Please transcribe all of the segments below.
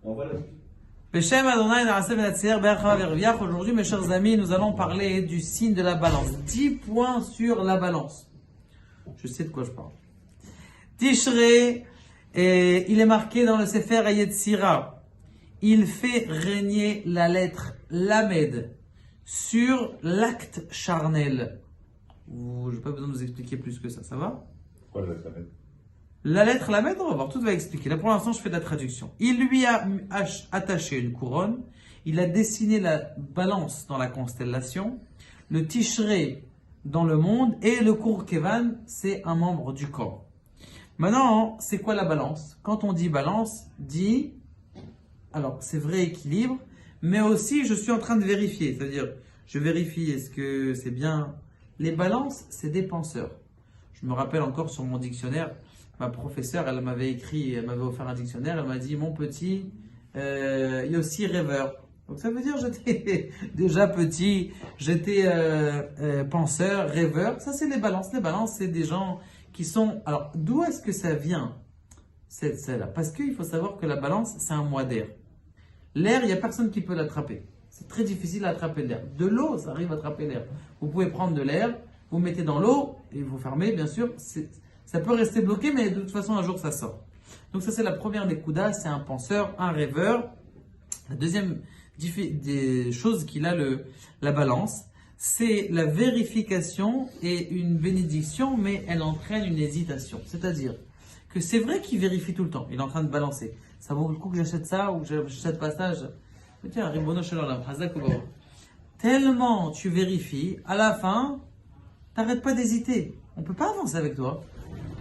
On va la Beshem Adonai Na'aseh V'Natzir Be'achava V'Reviach. Aujourd'hui, mes chers amis, nous allons parler du signe de la balance. 10 points sur la balance. Je sais de quoi je parle. Tishrei, il est marqué dans le Sefer Yetzira. Il fait régner la lettre Lamed sur l'acte charnel. Je n'ai pas besoin de vous expliquer plus que ça, ça va? Quoi la lettre Lamed? La lettre Lamed, on va voir, tout va expliquer. Là pour l'instant, je fais de la traduction. Il lui a attaché une couronne, il a dessiné la balance dans la constellation, le Tishrei dans le monde et le Kourkevan, c'est un membre du corps. Maintenant, c'est quoi la balance? Quand on dit balance, dit, alors c'est vrai équilibre, mais aussi je suis en train de vérifier, c'est-à-dire je vérifie est-ce que c'est bien. Les balances, c'est des penseurs. Je me rappelle encore sur mon dictionnaire, ma professeure, elle m'avait écrit, elle m'avait offert un dictionnaire, elle m'a dit mon petit, il y a aussi rêveur. Donc ça veut dire j'étais déjà petit, j'étais penseur, rêveur. Ça c'est les balances. Les balances, c'est des gens qui sont. Alors d'où est-ce que ça vient celle-là? Parce qu'il faut savoir que la balance, c'est un mois d'air. L'air, il n'y a personne qui peut l'attraper. C'est très difficile à attraper l'air. De l'eau, ça arrive à attraper l'air. Vous pouvez prendre de l'air, vous mettez dans l'eau et vous fermez, bien sûr. Ça peut rester bloqué, mais de toute façon, un jour, ça sort. Donc ça, c'est la première des Koudas, c'est un penseur, un rêveur. La deuxième des choses qu'il a, la balance, c'est la vérification et une bénédiction, mais elle entraîne une hésitation. C'est-à-dire que c'est vrai qu'il vérifie tout le temps. Il est en train de balancer. Ça vaut le coup que j'achète ça ou que j'achète pas ça. Tiens, Ribono Shalom, tellement tu vérifies, à la fin, t'arrêtes pas d'hésiter. On peut pas avancer avec toi.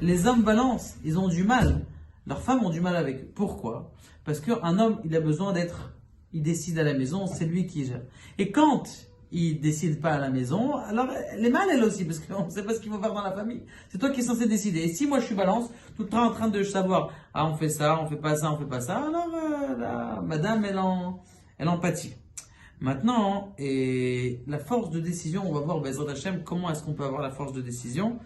Les hommes balancent, ils ont du mal. Leurs femmes ont du mal avec eux. Pourquoi? Parce qu'un homme, il a besoin il décide à la maison, c'est lui qui gère. Et quand il décide pas à la maison, alors elle est mal elle aussi, parce qu'on ne sait pas ce qu'il faut faire dans la famille. C'est toi qui es censé décider. Et si moi je suis balance, tout le temps en train de savoir, ah on fait ça, on fait pas ça, on fait pas ça, alors la madame elle en pâtit. Maintenant, et la force de décision, on va voir Bezrat Hashem, comment est-ce qu'on peut avoir la force de décision.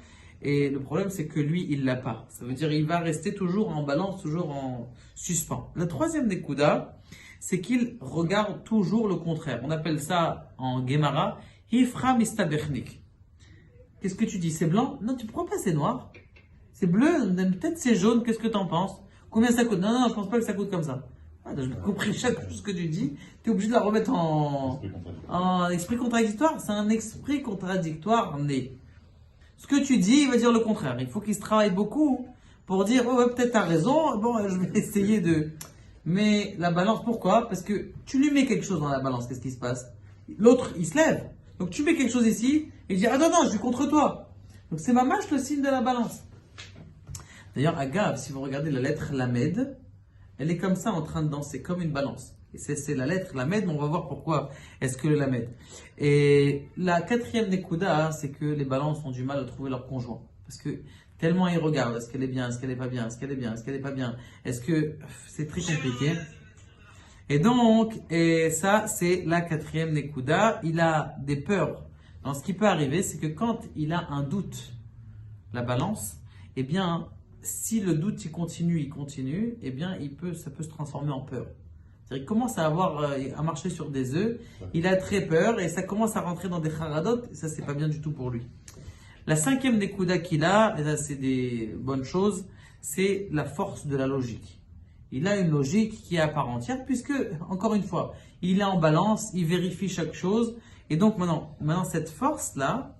Et le problème, c'est que lui, il l'a pas. Ça veut dire qu'il va rester toujours en balance, toujours en suspens. La troisième des Koudas, c'est qu'il regarde toujours le contraire. On appelle ça en Gemara, Hifra Mistabechnik. Qu'est-ce que tu dis? C'est blanc? Non, pourquoi pas c'est noir? C'est bleu? Peut-être c'est jaune, qu'est-ce que tu en penses? Combien ça coûte? Non, je pense pas que ça coûte comme ça. J'ai compris chaque chose que tu dis, tu es obligé de la remettre en esprit contradictoire. C'est un esprit contradictoire né. Ce que tu dis, il va dire le contraire. Il faut qu'il se travaille beaucoup pour dire, ouais, peut-être tu as raison, bon, je vais essayer de... Mais la balance, pourquoi? Parce que tu lui mets quelque chose dans la balance, qu'est-ce qui se passe? L'autre, il se lève. Donc tu mets quelque chose ici, et il dit, ah non, je suis contre toi. Donc c'est mamash le signe de la balance. D'ailleurs, Agav, si vous regardez la lettre Lamed, elle est comme ça en train de danser, comme une balance. Et c'est la lettre Lamed, mais on va voir pourquoi est-ce que le Lamed. Et la quatrième des Koudas, c'est que les balances ont du mal à trouver leur conjoint. Parce que tellement ils regardent, est-ce qu'elle est bien, est-ce qu'elle est pas bien, est-ce qu'elle est bien, est-ce qu'elle est pas bien, est-ce que c'est très compliqué. Et donc, ça c'est la quatrième des Koudas, il a des peurs. Donc ce qui peut arriver, c'est que quand il a un doute, la balance, eh bien, si le doute il continue, eh bien, ça peut se transformer en peur. C'est-à-dire qu'il commence à marcher sur des œufs, il a très peur et ça commence à rentrer dans des charadot, et ça c'est pas bien du tout pour lui. La cinquième des Koudas qu'il a, et ça c'est des bonnes choses, c'est la force de la logique. Il a une logique qui est à part entière, puisque, encore une fois, il est en balance, il vérifie chaque chose, et donc maintenant cette force-là,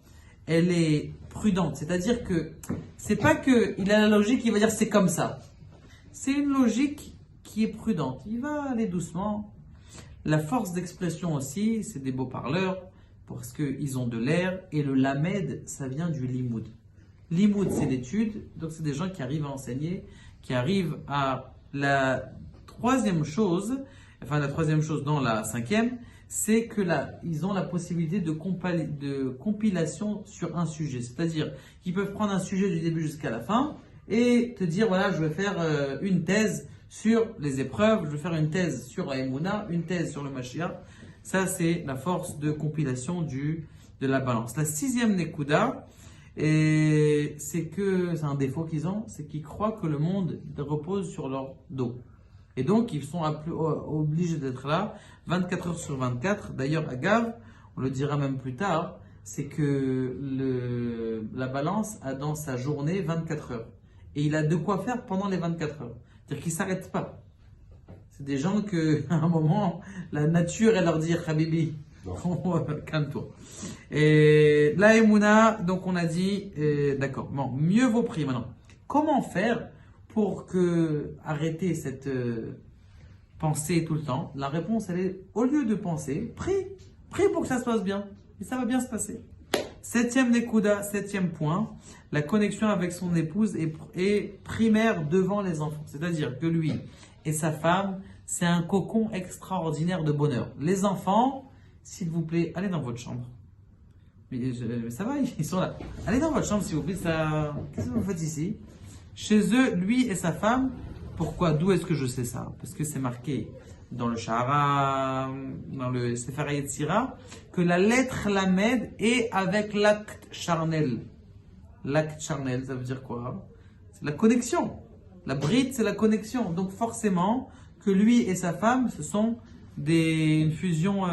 elle est prudente. C'est-à-dire que c'est pas qu'il a la logique, il va dire c'est comme ça. C'est une logique qui est prudente. Il va aller doucement. La force d'expression aussi, c'est des beaux parleurs, parce qu'ils ont de l'air. Et le lamed, ça vient du limoud. Limoud, c'est l'étude. Donc c'est des gens qui arrivent à enseigner, qui arrivent à la troisième chose dans la cinquième, c'est que ils ont la possibilité de compilation sur un sujet. C'est-à-dire qu'ils peuvent prendre un sujet du début jusqu'à la fin et te dire, voilà, je vais faire une thèse sur les épreuves, je vais faire une thèse sur la Emouna, une thèse sur le Mashiach. Ça, c'est la force de compilation de la balance. La sixième Nekuda, c'est un défaut qu'ils ont, c'est qu'ils croient que le monde repose sur leur dos. Et donc, ils sont obligés d'être là 24 heures sur 24. D'ailleurs, Agav, on le dira même plus tard, c'est que la balance a dans sa journée 24 heures. Et il a de quoi faire pendant les 24 heures. C'est-à-dire qu'il ne s'arrête pas. C'est des gens qu'à un moment, la nature, elle leur dit, Habibi, calme-toi. Et la Emouna, donc on a dit, d'accord, bon, mieux vaut prier maintenant. Comment faire pour arrêter cette pensée tout le temps? La réponse, elle est, au lieu de penser, prie. Prie pour que ça se passe bien. Et ça va bien se passer. Septième Nekuda, septième point, la connexion avec son épouse est primaire devant les enfants. C'est-à-dire que lui et sa femme, c'est un cocon extraordinaire de bonheur. Les enfants, s'il vous plaît, allez dans votre chambre. Mais ça va, ils sont là. Allez dans votre chambre, s'il vous plaît. Qu'est-ce que vous faites ici? Chez eux, lui et sa femme, pourquoi? D'où est-ce que je sais ça? Parce que c'est marqué dans le Shahara, dans le Sefer Yetzira, que la lettre Lamed est avec l'acte charnel. L'acte charnel, ça veut dire quoi? C'est la connexion. La bride, c'est la connexion. Donc forcément, que lui et sa femme, ce sont une fusion,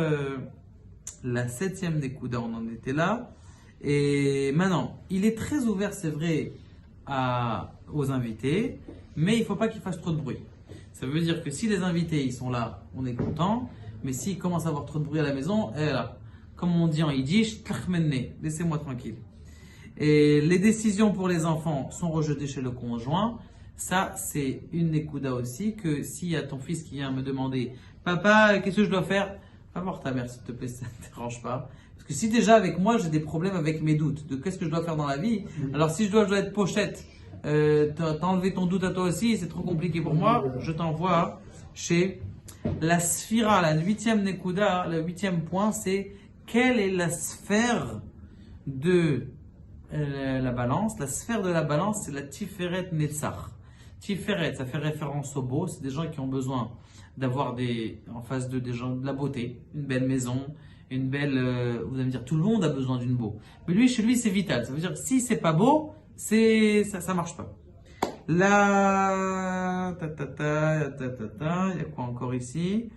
la septième des Kouda, on en était là. Et maintenant, il est très ouvert, c'est vrai, aux invités, mais il ne faut pas qu'il fasse trop de bruit. Ça veut dire que si les invités ils sont là, on est content, mais s'ils commencent à avoir trop de bruit à la maison, là, comme on dit en yiddish, laissez-moi tranquille. Et les décisions pour les enfants sont rejetées chez le conjoint. Ça, c'est une nekuda aussi, que s'il y a ton fils qui vient me demander, papa, qu'est-ce que je dois faire? Va voir ta mère, s'il te plaît, ça ne te dérange pas. Parce que si déjà avec moi, j'ai des problèmes avec mes doutes, de qu'est-ce que je dois faire dans la vie, alors si je dois être pochette, t'as enlevé ton doute à toi aussi, c'est trop compliqué pour moi, je t'envoie chez la sphira, la huitième nekuda, le huitième point, c'est quelle est la sphère de la balance? La sphère de la balance, c'est la Tiferet Netzach. Tiferet, ça fait référence au beau, c'est des gens qui ont besoin d'avoir en face d'eux des gens de la beauté, une belle maison, une belle, vous allez me dire, tout le monde a besoin d'une beau. Mais lui, chez lui, c'est vital. Ça veut dire que si c'est pas beau, ça marche pas. Là, il y a quoi encore ici?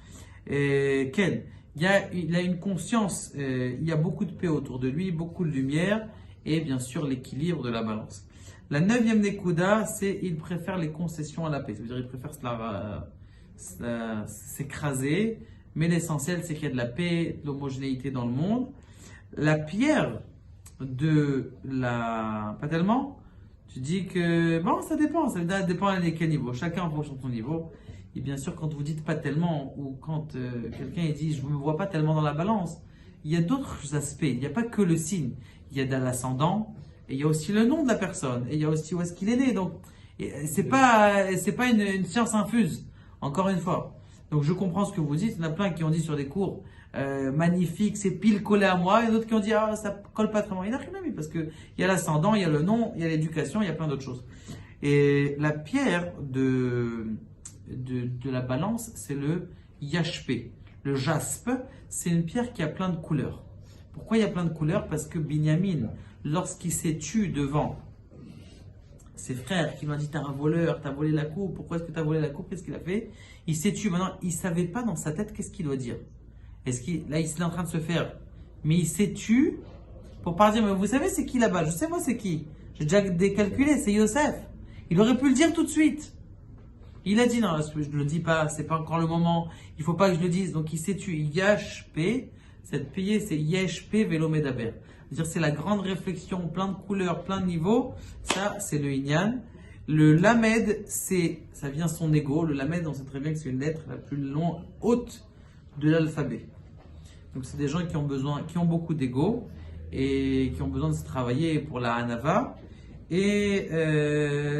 Ken, il a une conscience, il y a beaucoup de paix autour de lui, beaucoup de lumière et bien sûr l'équilibre de la balance. La neuvième Nekuda, c'est il préfère les concessions à la paix. Ça veut dire il préfère s'écraser, mais l'essentiel c'est qu'il y a de la paix, de l'homogénéité dans le monde. La pierre pas tellement. Tu dis que, bon, ça dépend à quel niveau. Chacun en fonction de son niveau. Et bien sûr, quand vous dites pas tellement, ou quand quelqu'un dit je ne me vois pas tellement dans la balance, il y a d'autres aspects. Il n'y a pas que le signe. Il y a de l'ascendant, et il y a aussi le nom de la personne, et il y a aussi où est-ce qu'il est né. Donc, c'est pas une science infuse, encore une fois. Donc, je comprends ce que vous dites. Il y en a plein qui ont dit sur des cours, magnifique, c'est pile collé à moi, et d'autres qui ont dit ça colle pas très bien. Il n'y a rien à voir parce que il y a l'ascendant, il y a le nom, il y a l'éducation, il y a plein d'autres choses. Et la pierre de la balance, c'est le yashpé. Le jaspe, c'est une pierre qui a plein de couleurs. Pourquoi il y a plein de couleurs? Parce que Binyamin, lorsqu'il s'est tué devant ses frères, qui lui ont dit t'as un voleur, t'as volé la coupe, pourquoi est-ce que t'as volé la coupe, qu'est-ce qu'il a fait? Il s'est tué, maintenant il savait pas dans sa tête qu'est-ce qu'il doit dire. Là, il est en train de se faire. Mais il s'est tué pour pas dire, mais vous savez c'est qui là-bas? Je sais moi c'est qui. J'ai déjà décalculé, c'est Yosef. Il aurait pu le dire tout de suite. Il a dit, non, je ne le dis pas, c'est pas encore le moment. Il faut pas que je le dise. Donc il s'est tué. Yashpé, cette payée, c'est Yeshpé Velo Medaber. C'est-à-dire c'est la grande réflexion, plein de couleurs, plein de niveaux. Ça, c'est le Inyan. Le Lamed, ça vient son ego. Le Lamed, on sait très bien que c'est une lettre la plus longue, haute de l'alphabet. Donc c'est des gens qui ont beaucoup d'ego et qui ont besoin de se travailler pour la Hanava. Et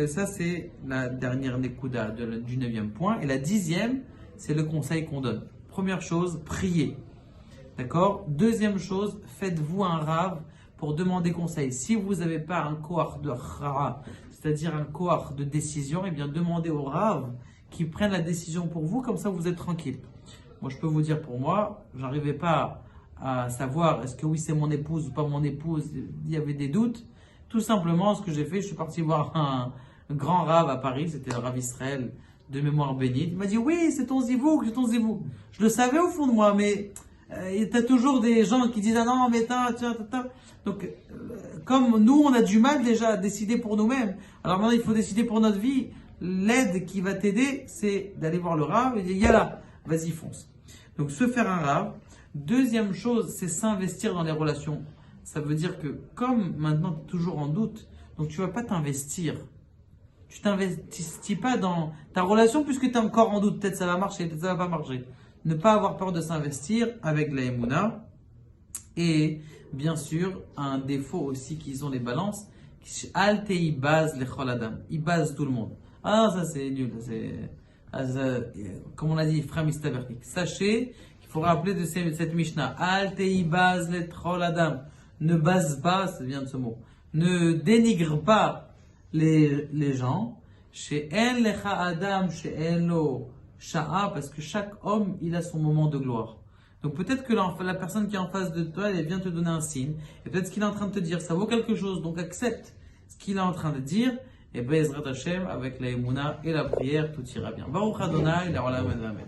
ça c'est la dernière Nekuda du 9e point. Et la 10e, c'est le conseil qu'on donne. Première chose, priez. D'accord? Deuxième chose, faites-vous un rave pour demander conseil. Si vous n'avez pas un kohar de rara, c'est-à-dire un kohar de décision, eh bien demandez au rave qui prenne la décision pour vous, comme ça vous êtes tranquille. Moi, je peux vous dire pour moi, j'arrivais pas à savoir est-ce que oui c'est mon épouse ou pas mon épouse, il y avait des doutes. Tout simplement, ce que j'ai fait, je suis parti voir un grand rave à Paris, c'était le Rav Israël de mémoire bénite. Il m'a dit, oui, c'est ton zivouk, c'est ton zivouk. Je le savais au fond de moi, mais t'as toujours des gens qui disent, ah non, mais tiens. Donc, comme nous, on a du mal déjà à décider pour nous-mêmes. Alors maintenant, il faut décider pour notre vie. L'aide qui va t'aider, c'est d'aller voir le Rav et dire, yalla, vas-y, fonce. Donc, se faire un Rav. Deuxième chose, c'est s'investir dans les relations. Ça veut dire que comme maintenant tu es toujours en doute, donc tu ne vas pas t'investir. Tu t'investis pas dans ta relation puisque tu es encore en doute. Peut-être ça va marcher, peut-être ça va pas marcher. Ne pas avoir peur de s'investir avec la Emouna. Et bien sûr, un défaut aussi qu'ils ont les balances. Alte ils basent les choladam. Ils basent tout le monde. Ah ça c'est nul. Comme on a dit, frère Mistabernik. Sachez qu'il faut rappeler de cette Mishnah. Alte ils basent les choladam. Ne base pas, ça vient de ce mot. Ne dénigre pas les gens. Chez En Lecha Adam, chez Elo Sha'a, parce que chaque homme, il a son moment de gloire. Donc peut-être que la personne qui est en face de toi, elle vient te donner un signe. Et peut-être ce qu'il est en train de te dire, ça vaut quelque chose. Donc accepte ce qu'il est en train de dire. Et Bezrat Hashem, avec la Emouna et la prière, tout ira bien. Baruch Adonai, la Olam Amen.